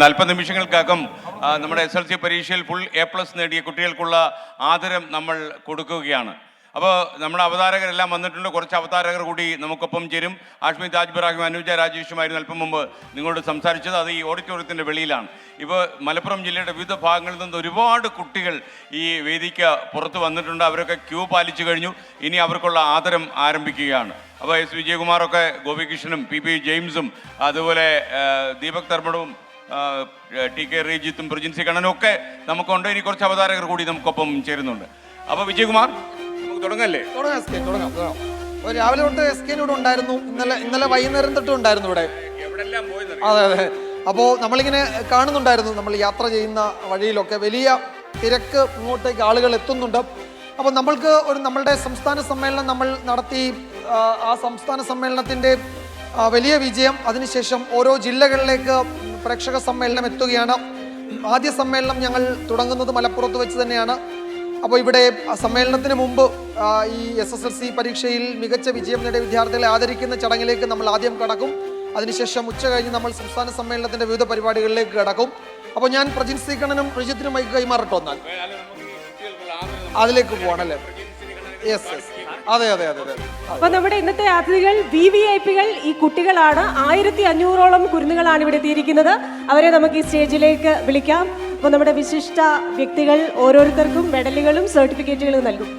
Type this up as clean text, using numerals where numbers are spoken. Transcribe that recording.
അല്പനിമിഷങ്ങൾക്കകം നമ്മുടെ SLC പരീക്ഷയിൽ full A+ നേടിയ കുട്ടികൾക്കുള്ള ആദരം നമ്മൾ കൊടുക്കുകയാണ്. അപ്പോൾ നമ്മുടെ അവതാരകരെല്ലാം വന്നിട്ടുണ്ട്. കുറച്ച് അവതാരകർ കൂടി നമുക്കൊപ്പം ചേരും. ആഷ്മി താജ് ഇബ്രാഹിം, അനുജ രാജേഷുമായിരുന്നു അല്പം മുമ്പ് നിങ്ങളോട് സംസാരിച്ചത്. അത് ഈ ഓഡിറ്റോറിയത്തിൻ്റെ വെളിയിലാണ്. ഇപ്പോൾ മലപ്പുറം ജില്ലയുടെ വിവിധ ഭാഗങ്ങളിൽ നിന്ന് ഒരുപാട് കുട്ടികൾ ഈ വേദിക്ക് പുറത്ത് വന്നിട്ടുണ്ട്. അവരൊക്കെ ക്യൂ പാലിച്ചു കഴിഞ്ഞു. ഇനി അവർക്കുള്ള ആദരം ആരംഭിക്കുകയാണ്. അപ്പോൾ S വിജയകുമാറൊക്കെ, ഗോപികൃഷ്ണനും PP ജെയിംസും അതുപോലെ ദീപക് തർമ്മടവും TK റീജിത്തും പ്രജിൻസി കണ്ണനും ഒക്കെ നമുക്കുണ്ട്. ഇനി കുറച്ച് അവതാരകർ കൂടി നമുക്കൊപ്പം ചേരുന്നുണ്ട്. അപ്പോൾ വിജയകുമാർ, നമുക്ക് തുടങ്ങല്ലേ? തുടങ്ങാം. രാവിലെ തൊട്ട് SK ഇവിടെ ഉണ്ടായിരുന്നു. ഇന്നലെ വൈകുന്നേരം തൊട്ട് ഉണ്ടായിരുന്നു ഇവിടെ. അതെ. അപ്പോൾ നമ്മളിങ്ങനെ കാണുന്നുണ്ടായിരുന്നു, നമ്മൾ യാത്ര ചെയ്യുന്ന വഴിയിലൊക്കെ വലിയ തിരക്ക്, ഇങ്ങോട്ടേക്ക് ആളുകൾ എത്തുന്നുണ്ട്. അപ്പോൾ നമ്മളുടെ സംസ്ഥാന സമ്മേളനം നമ്മൾ നടത്തി. ആ സംസ്ഥാന സമ്മേളനത്തിൻ്റെ വലിയ വിജയം. അതിനുശേഷം ഓരോ ജില്ലകളിലേക്ക് പ്രേക്ഷക സമ്മേളനം എത്തുകയാണ്. ആദ്യ സമ്മേളനം ഞങ്ങൾ തുടങ്ങുന്നത് മലപ്പുറത്ത് വെച്ച് തന്നെയാണ്. അപ്പോൾ ഇവിടെ സമ്മേളനത്തിന് മുമ്പ് ഈ SSLC പരീക്ഷയിൽ മികച്ച വിജയം നേടിയ വിദ്യാർത്ഥികളെ ആദരിക്കുന്ന ചടങ്ങിലേക്ക് നമ്മൾ ആദ്യം കടക്കും. അതിനുശേഷം ഉച്ച കഴിഞ്ഞ് നമ്മൾ സംസ്ഥാന സമ്മേളനത്തിൻ്റെ വിവിധ പരിപാടികളിലേക്ക് കടക്കും. അപ്പോൾ ഞാൻ പ്രജിൻസി കണ്ണനും റിജിത്തിനും മൈക്ക് കൈമാറട്ടോ. എന്നാൽ അതിലേക്ക് പോവാണല്ലേ? യെസ്. അതെ. അപ്പൊ നമ്മുടെ ഇന്നത്തെ അതിഥികൾ VVIPകൾ ഈ കുട്ടികളാണ്. 1500ഓളം കുരുന്നുകളാണ് ഇവിടെ എത്തിയിരിക്കുന്നത്. അവരെ നമുക്ക് ഈ സ്റ്റേജിലേക്ക് വിളിക്കാം. അപ്പൊ നമ്മുടെ വിശിഷ്ട വ്യക്തികൾ ഓരോരുത്തർക്കും മെഡലുകളും സർട്ടിഫിക്കറ്റുകളും നൽകും.